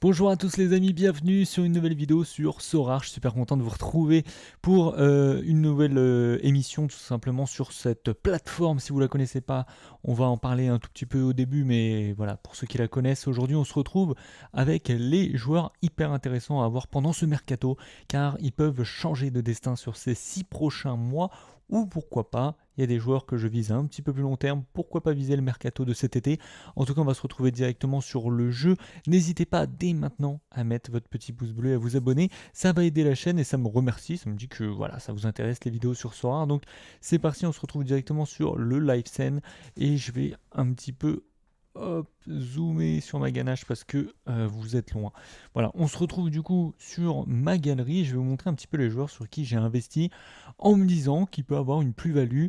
Bonjour à tous les amis, bienvenue sur une nouvelle vidéo sur Sora. Je suis super content de vous retrouver pour une nouvelle émission tout simplement sur cette plateforme. Si vous la connaissez pas, on va en parler un tout petit peu au début, mais voilà, pour ceux qui la connaissent, aujourd'hui on se retrouve avec les joueurs hyper intéressants à avoir pendant ce mercato, car ils peuvent changer de destin sur ces 6 prochains mois, ou pourquoi pas, il y a des joueurs que je vise à un petit peu plus long terme, pourquoi pas viser le mercato de cet été. En tout cas, on va se retrouver directement sur le jeu. N'hésitez pas dès maintenant à mettre votre petit pouce bleu et à vous abonner. Ça va aider la chaîne et ça me remercie. Ça me dit que voilà, ça vous intéresse les vidéos sur Sora. Donc c'est parti, on se retrouve directement sur le live scène et je vais un petit peu zoomer sur ma ganache parce que vous êtes loin. Voilà, on se retrouve du coup sur ma galerie. Je vais vous montrer un petit peu les joueurs sur qui j'ai investi en me disant qu'il peut avoir une plus-value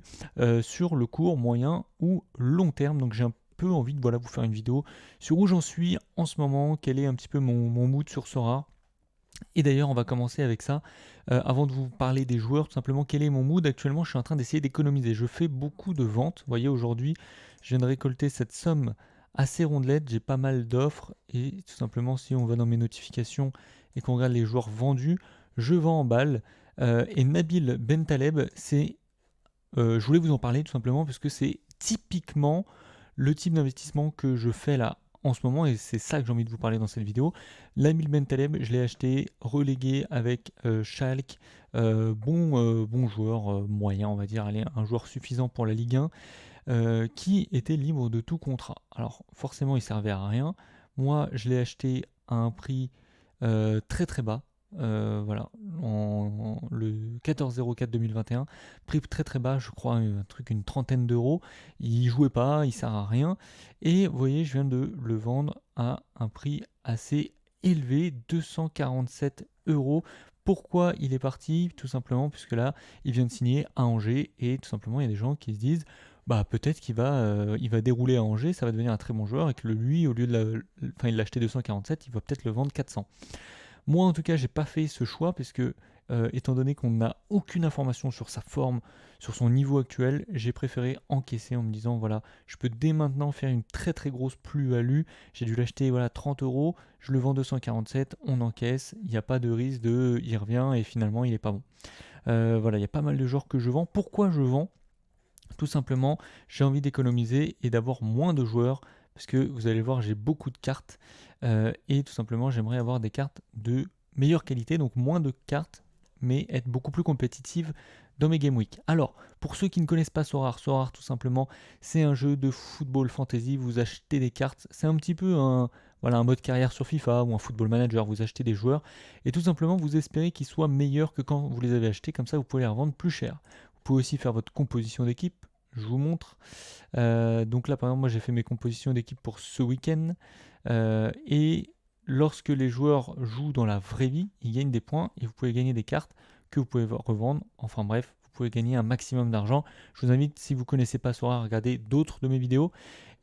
sur le court, moyen ou long terme. Donc j'ai un peu envie de voilà, vous faire une vidéo sur où j'en suis en ce moment, quel est un petit peu mon mood sur Sora. Et d'ailleurs, on va commencer avec ça. Avant de vous parler des joueurs, tout simplement, quel est mon mood actuellement? Je suis en train d'essayer d'économiser. Je fais beaucoup de ventes. Vous voyez, aujourd'hui, je viens de récolter cette somme assez rondelette. J'ai pas mal d'offres. Et tout simplement, si on va dans mes notifications et qu'on regarde les joueurs vendus, je vends en balle. Et Nabil Bentaleb, je voulais vous en parler tout simplement parce que c'est typiquement le type d'investissement que je fais là en ce moment et c'est ça que j'ai envie de vous parler dans cette vidéo. L'Amil Bentaleb, je l'ai acheté relégué avec Schalke, bon joueur moyen on va dire, allez, un joueur suffisant pour la Ligue 1 qui était libre de tout contrat. Alors forcément il servait à rien. Moi je l'ai acheté à un prix très très bas. Voilà, le 14-04 2021, prix très très bas, je crois, un truc, une trentaine d'euros. Il jouait pas, il sert à rien. Et vous voyez, je viens de le vendre à un prix assez élevé, 247 euros. Pourquoi il est parti? Tout simplement puisque là, il vient de signer à Angers et tout simplement, il y a des gens qui se disent bah peut-être il va dérouler à Angers, ça va devenir un très bon joueur et que lui, au lieu enfin il l'a acheté 247, il va peut-être le vendre 400. Moi, en tout cas, j'ai pas fait ce choix parce que, étant donné qu'on n'a aucune information sur sa forme, sur son niveau actuel, j'ai préféré encaisser en me disant voilà, je peux dès maintenant faire une très très grosse plus-value. J'ai dû l'acheter voilà 30 euros, je le vends 247, on encaisse, il n'y a pas de risque de il revient et finalement il est pas bon. Voilà, il y a pas mal de joueurs que je vends. Pourquoi je vends? Tout simplement, j'ai envie d'économiser et d'avoir moins de joueurs parce que vous allez voir, j'ai beaucoup de cartes et tout simplement, j'aimerais avoir des cartes de meilleure qualité, donc moins de cartes, mais être beaucoup plus compétitive dans mes Game Week. Alors, pour ceux qui ne connaissent pas Sorare, Sorare tout simplement, c'est un jeu de football fantasy. Vous achetez des cartes, c'est un petit peu voilà, un mode carrière sur FIFA ou un football manager. Vous achetez des joueurs et tout simplement, vous espérez qu'ils soient meilleurs que quand vous les avez achetés. Comme ça, vous pouvez les revendre plus cher. Vous pouvez aussi faire votre composition d'équipe. Je vous montre. Donc là, par exemple, moi j'ai fait mes compositions d'équipe pour ce week-end. Et lorsque les joueurs jouent dans la vraie vie, ils gagnent des points et vous pouvez gagner des cartes que vous pouvez revendre. Enfin bref, vous pouvez gagner un maximum d'argent. Je vous invite, si vous ne connaissez pas Sora, à regarder d'autres de mes vidéos.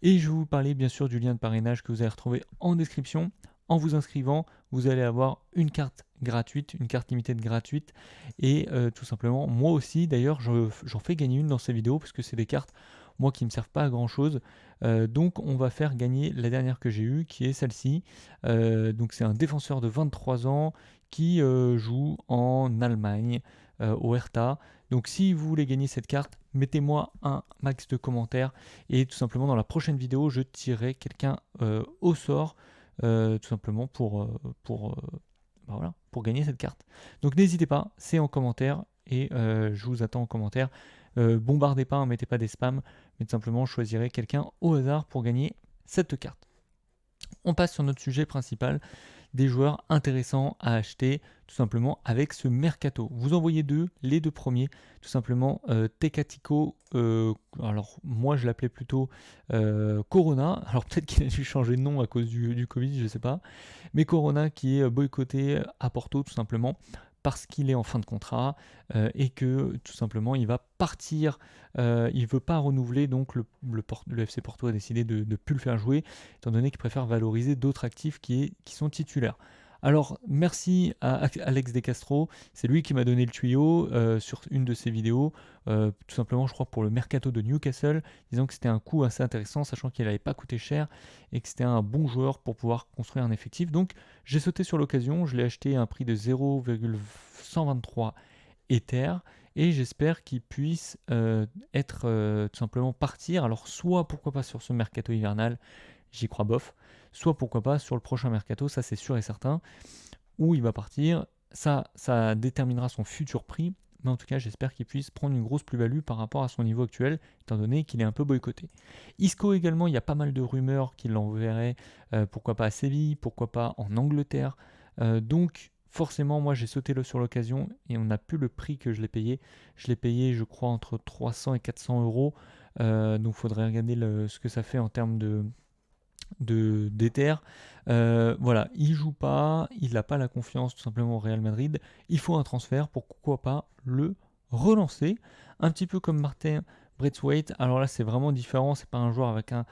Et je vais vous parler bien sûr du lien de parrainage que vous allez retrouver en description. En vous inscrivant, vous allez avoir une carte gratuite, une carte limitée gratuite. Et tout simplement, moi aussi, d'ailleurs, j'en fais gagner une dans ces vidéos parce que c'est des cartes, moi, qui ne me servent pas à grand chose. Donc, on va faire gagner la dernière que j'ai eue, qui est celle-ci. Donc, c'est un défenseur de 23 ans qui joue en Allemagne, au Hertha. Donc, si vous voulez gagner cette carte, mettez-moi un max de commentaires. Et tout simplement, dans la prochaine vidéo, je tirerai quelqu'un au sort. Tout simplement bah voilà, pour gagner cette carte. Donc n'hésitez pas, c'est en commentaire et je vous attends en commentaire. Bombardez pas, hein, mettez pas des spams, mais tout simplement je choisirai quelqu'un au hasard pour gagner cette carte. On passe sur notre sujet principal, des joueurs intéressants à acheter tout simplement avec ce mercato. Vous en voyez deux, les deux premiers, tout simplement Tecatico, alors moi je l'appelais plutôt Corona, alors peut-être qu'il a dû changer de nom à cause du Covid, je ne sais pas, mais Corona qui est boycotté à Porto tout simplement parce qu'il est en fin de contrat et que tout simplement il va partir, il ne veut pas renouveler, donc le FC Porto a décidé de ne plus le faire jouer, étant donné qu'il préfère valoriser d'autres actifs qui sont titulaires. Alors, merci à Alex De Castro, c'est lui qui m'a donné le tuyau sur une de ses vidéos, tout simplement, je crois, pour le mercato de Newcastle, disant que c'était un coup assez intéressant, sachant qu'il n'avait pas coûté cher et que c'était un bon joueur pour pouvoir construire un effectif. Donc, j'ai sauté sur l'occasion, je l'ai acheté à un prix de 0,123 Ether et j'espère qu'il puisse être tout simplement partir. Alors, soit pourquoi pas sur ce mercato hivernal, j'y crois bof, soit pourquoi pas sur le prochain mercato, ça c'est sûr et certain, où il va partir. Ça déterminera son futur prix, mais en tout cas, j'espère qu'il puisse prendre une grosse plus-value par rapport à son niveau actuel, étant donné qu'il est un peu boycotté. Isco également, il y a pas mal de rumeurs qu'il l'enverrait, pourquoi pas à Séville, pourquoi pas en Angleterre. Donc, forcément, moi j'ai sauté sur l'occasion et on n'a plus le prix que je l'ai payé. Je l'ai payé, je crois, entre 300 et 400 euros. Donc, il faudrait regarder ce que ça fait en termes d'Ether. Voilà, il joue pas, il n'a pas la confiance tout simplement au Real Madrid. Il faut un transfert, pourquoi pas le relancer. Un petit peu comme Martin Braithwaite. Alors là, c'est vraiment différent. C'est pas un joueur avec un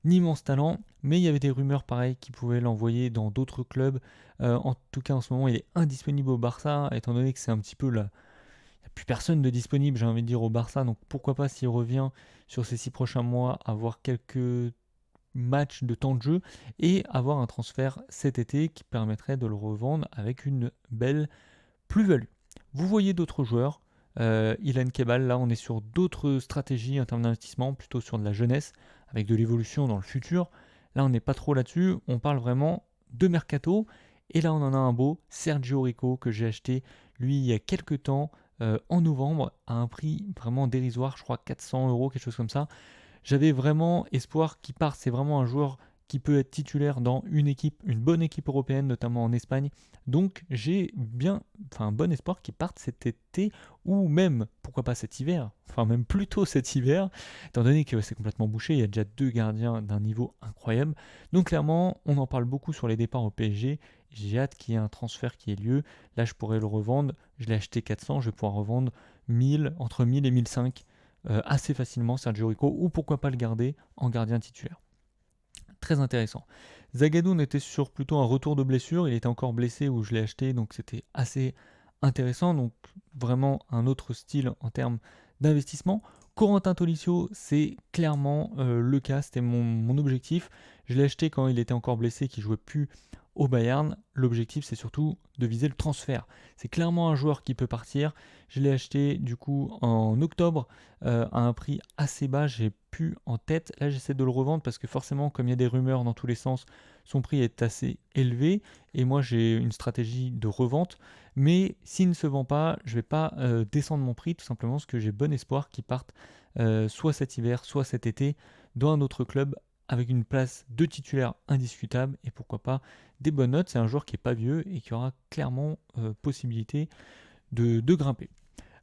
immense talent, mais il y avait des rumeurs pareilles qui pouvaient l'envoyer dans d'autres clubs. En tout cas, en ce moment, il est indisponible au Barça, étant donné que c'est un petit peu là. Il n'y a plus personne de disponible, j'ai envie de dire, au Barça. Donc pourquoi pas, s'il revient sur ces 6 prochains mois, avoir quelques match de temps de jeu et avoir un transfert cet été qui permettrait de le revendre avec une belle plus-value. Vous voyez d'autres joueurs, Ilan Kebal, là on est sur d'autres stratégies en termes d'investissement, plutôt sur de la jeunesse, avec de l'évolution dans le futur. Là on n'est pas trop là-dessus, on parle vraiment de mercato. Et là on en a un beau, Sergio Rico, que j'ai acheté lui il y a quelques temps, en novembre, à un prix vraiment dérisoire, je crois 400 euros, quelque chose comme ça. J'avais vraiment espoir qu'il parte. C'est vraiment un joueur qui peut être titulaire dans une équipe, une bonne équipe européenne, notamment en Espagne. Donc j'ai un bon espoir qu'il parte cet été ou même, pourquoi pas cet hiver, enfin même plutôt cet hiver, étant donné que c'est complètement bouché, il y a déjà 2 gardiens d'un niveau incroyable. Donc clairement, on en parle beaucoup sur les départs au PSG. J'ai hâte qu'il y ait un transfert qui ait lieu. Là, je pourrais le revendre. Je l'ai acheté 400, je vais pouvoir revendre 1000, entre 1000 et 1005 assez facilement Sergio Rico, ou pourquoi pas le garder en gardien titulaire. Très intéressant. Zagadou, on était sur plutôt un retour de blessure, il était encore blessé où je l'ai acheté, donc c'était assez intéressant, donc vraiment un autre style en termes d'investissement. Corentin Tolisso, c'est clairement le cas, c'était mon objectif. Je l'ai acheté quand il était encore blessé, qu'il jouait plus au Bayern. L'objectif, c'est surtout de viser le transfert. C'est clairement un joueur qui peut partir. Je l'ai acheté du coup en octobre à un prix assez bas. J'ai plus en tête. Là, j'essaie de le revendre parce que forcément, comme il y a des rumeurs dans tous les sens, son prix est assez élevé. Et moi, j'ai une stratégie de revente. Mais s'il ne se vend pas, je ne vais pas descendre mon prix tout simplement parce que j'ai bon espoir qu'il parte soit cet hiver, soit cet été dans un autre club avec une place de titulaire indiscutable et pourquoi pas des bonnes notes. C'est un joueur qui n'est pas vieux et qui aura clairement possibilité de grimper.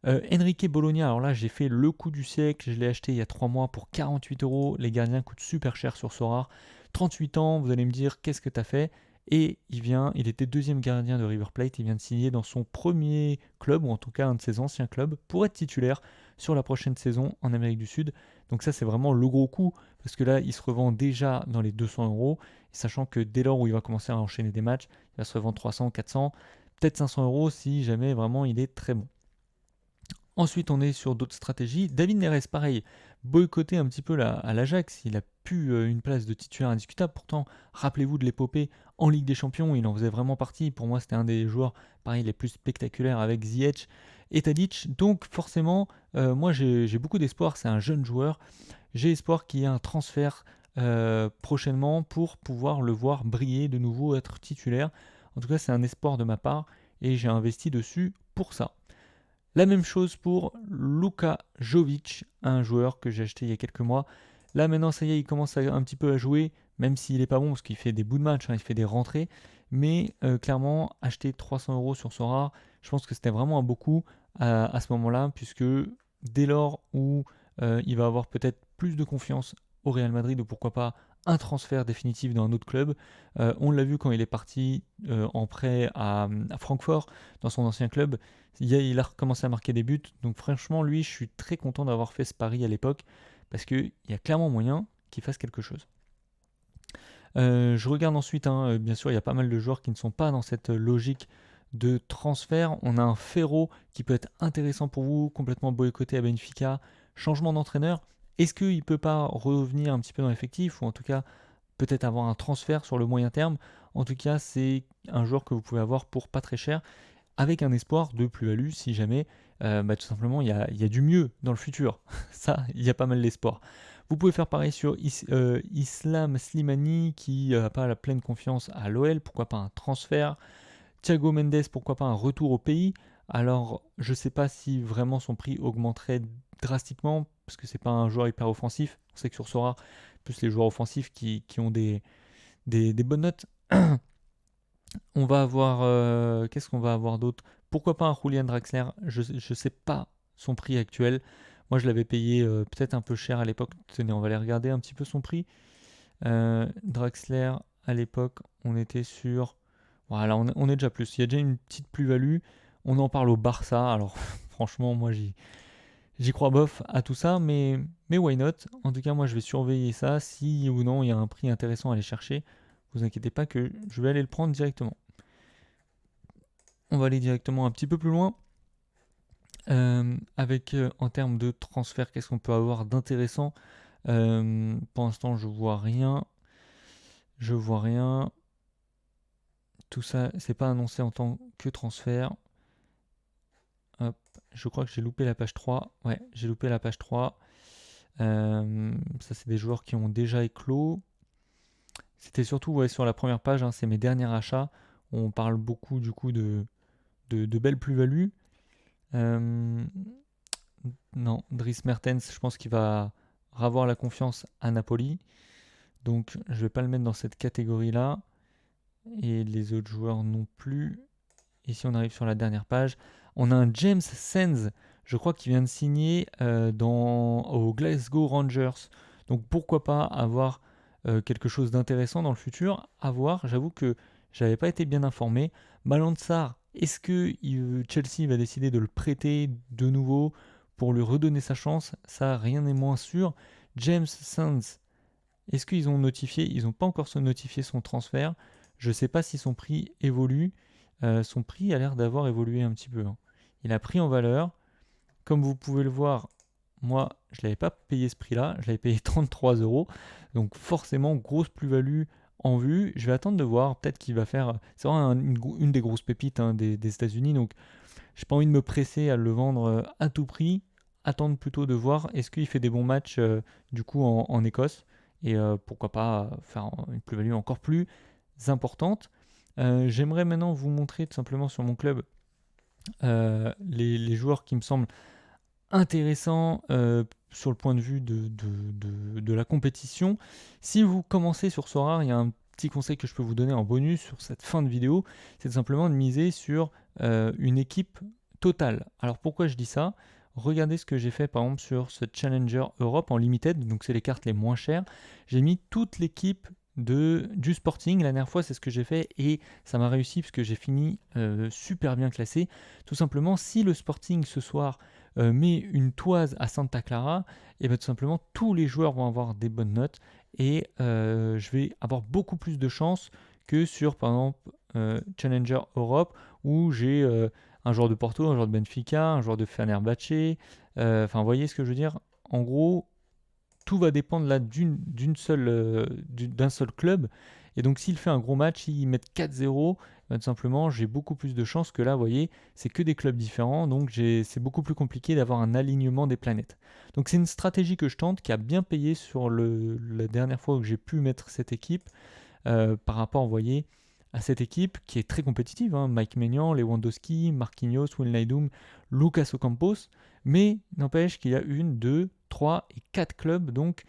Enrique Bologna, alors là j'ai fait le coup du siècle, je l'ai acheté il y a 3 mois pour 48 euros. Les gardiens coûtent super cher sur Sorare. 38 ans, vous allez me dire qu'est-ce que tu as fait. Et il était deuxième gardien de River Plate, il vient de signer dans son premier club, ou en tout cas un de ses anciens clubs, pour être titulaire sur la prochaine saison en Amérique du Sud. Donc ça c'est vraiment le gros coup, parce que là il se revend déjà dans les 200 euros, sachant que dès lors où il va commencer à enchaîner des matchs, il va se revendre 300, 400, peut-être 500 euros si jamais vraiment il est très bon. Ensuite, on est sur d'autres stratégies. David Neres, pareil, boycotté un petit peu à l'Ajax. Il a pu une place de titulaire indiscutable. Pourtant, rappelez-vous de l'épopée en Ligue des Champions, il en faisait vraiment partie. Pour moi, c'était un des joueurs, pareil, les plus spectaculaires avec Ziyech et Tadic. Donc, forcément, moi, j'ai beaucoup d'espoir. C'est un jeune joueur. J'ai espoir qu'il y ait un transfert prochainement pour pouvoir le voir briller de nouveau, être titulaire. En tout cas, c'est un espoir de ma part et j'ai investi dessus pour ça. La même chose pour Luka Jovic, un joueur que j'ai acheté il y a quelques mois. Là maintenant ça y est, il commence un petit peu à jouer, même s'il n'est pas bon parce qu'il fait des bouts de match, il fait des rentrées. Mais clairement, acheter 300 euros sur Sorare, je pense que c'était vraiment un beau coup à ce moment-là, puisque dès lors où il va avoir peut-être plus de confiance au Real Madrid, ou pourquoi pas un transfert définitif dans un autre club. On l'a vu quand il est parti en prêt à Francfort, dans son ancien club. Il a recommencé à marquer des buts. Donc franchement, lui, je suis très content d'avoir fait ce pari à l'époque, parce qu'il y a clairement moyen qu'il fasse quelque chose. Je regarde ensuite, hein, bien sûr, il y a pas mal de joueurs qui ne sont pas dans cette logique de transfert. On a un Ferro qui peut être intéressant pour vous, complètement boycotté à Benfica. Changement d'entraîneur. Est-ce qu'il ne peut pas revenir un petit peu dans l'effectif, ou en tout cas peut-être avoir un transfert sur le moyen terme? En tout cas, c'est un joueur que vous pouvez avoir pour pas très cher, avec un espoir de plus-value si jamais tout simplement il y a du mieux dans le futur. Ça, il y a pas mal d'espoir. Vous pouvez faire pareil sur Islam Slimani qui n'a pas la pleine confiance à l'OL, pourquoi pas un transfert. Thiago Mendes, pourquoi pas un retour au pays. Alors, je ne sais pas si vraiment son prix augmenterait drastiquement, parce que c'est pas un joueur hyper offensif. On sait que sur Sora, plus les joueurs offensifs qui ont des bonnes notes. On va avoir. Qu'est-ce qu'on va avoir d'autre? Pourquoi pas un Julian Draxler? Je ne sais pas son prix actuel. Moi, je l'avais payé peut-être un peu cher à l'époque. Tenez, on va aller regarder un petit peu son prix. Draxler, à l'époque, on était sur. Voilà, on est déjà plus. Il y a déjà une petite plus-value. On en parle au Barça. Alors, franchement, moi, j'y crois bof à tout ça, mais why not? En tout cas, moi, je vais surveiller ça. Si ou non, il y a un prix intéressant à aller chercher, vous inquiétez pas que je vais aller le prendre directement. On va aller directement un petit peu plus loin. Avec en termes de transfert, qu'est-ce qu'on peut avoir d'intéressant? Pour l'instant, je vois rien. Je vois rien. Tout ça, c'est pas annoncé en tant que transfert. Hop, je crois que j'ai loupé la page 3. Ouais, j'ai loupé la page 3. Ça, c'est des joueurs qui ont déjà éclos. C'était surtout sur la première page, hein, c'est mes derniers achats. On parle beaucoup du coup de belles plus-values. Non, Dries Mertens, je pense qu'il va avoir la confiance à Napoli. Donc je ne vais pas le mettre dans cette catégorie-là. Et les autres joueurs non plus. Ici on arrive sur la dernière page. On a un James Sands, je crois qu'il vient de signer au Glasgow Rangers. Donc pourquoi pas avoir quelque chose d'intéressant dans le futur. À voir, j'avoue que j'avais pas été bien informé. Malang Sarr, est-ce que Chelsea va décider de le prêter de nouveau pour lui redonner sa chance? Ça, rien n'est moins sûr. James Sands, est-ce qu'ils ont notifié? Ils n'ont pas encore notifié son transfert. Je ne sais pas si son prix évolue. Son prix a l'air d'avoir évolué un petit peu, hein. Il a pris en valeur. Comme vous pouvez le voir, moi, je ne l'avais pas payé ce prix-là. Je l'avais payé 33 euros. Donc forcément, grosse plus-value en vue. Je vais attendre de voir. Peut-être qu'il va faire... C'est vraiment une des grosses pépites, hein, des États-Unis. Donc je n'ai pas envie de me presser à le vendre à tout prix. Attendre plutôt de voir est-ce qu'il fait des bons matchs du coup en Écosse. Et pourquoi pas faire une plus-value encore plus importante. J'aimerais maintenant vous montrer tout simplement sur mon club les joueurs qui me semblent intéressants sur le point de vue de la compétition. Si vous commencez sur Sora, il y a un petit conseil que je peux vous donner en bonus sur cette fin de vidéo, c'est simplement de miser sur une équipe totale. Alors pourquoi je dis ça? Regardez ce que j'ai fait par exemple sur ce Challenger Europe en Limited, donc c'est les cartes les moins chères. J'ai mis toute l'équipe du Sporting. La dernière fois, c'est ce que j'ai fait et ça m'a réussi parce que j'ai fini super bien classé. Tout simplement, si le Sporting ce soir met une toise à Santa Clara, et bien tout simplement, tous les joueurs vont avoir des bonnes notes et je vais avoir beaucoup plus de chance que sur, par exemple, Challenger Europe où j'ai un joueur de Porto, un joueur de Benfica, un joueur de Fenerbahçe. Enfin, vous voyez ce que je veux dire? En gros, tout va dépendre là d'un seul club. Et donc s'il fait un gros match, s'ils mettent 4-0, tout simplement, j'ai beaucoup plus de chances que là, vous voyez, c'est que des clubs différents. Donc c'est beaucoup plus compliqué d'avoir un alignement des planètes. Donc c'est une stratégie que je tente, qui a bien payé sur la dernière fois où j'ai pu mettre cette équipe, par rapport, vous voyez, à cette équipe qui est très compétitive, hein. Mike Maignan, Lewandowski, Marquinhos, Wijnaldum, Lucas Ocampos, mais n'empêche qu'il y a 1, 2, 3 et 4 clubs, donc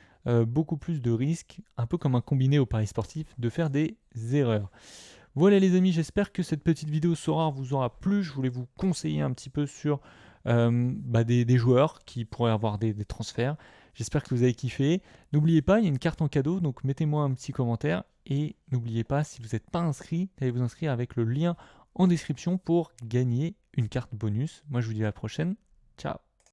beaucoup plus de risques, un peu comme un combiné au paris sportif, de faire des erreurs. Voilà les amis, j'espère que cette petite vidéo Sora vous aura plu. Je voulais vous conseiller un petit peu sur des joueurs qui pourraient avoir des transferts. J'espère que vous avez kiffé. N'oubliez pas, il y a une carte en cadeau, donc mettez-moi un petit commentaire. Et n'oubliez pas, si vous n'êtes pas inscrit, d'aller vous inscrire avec le lien en description pour gagner une carte bonus. Moi, je vous dis à la prochaine. Ciao!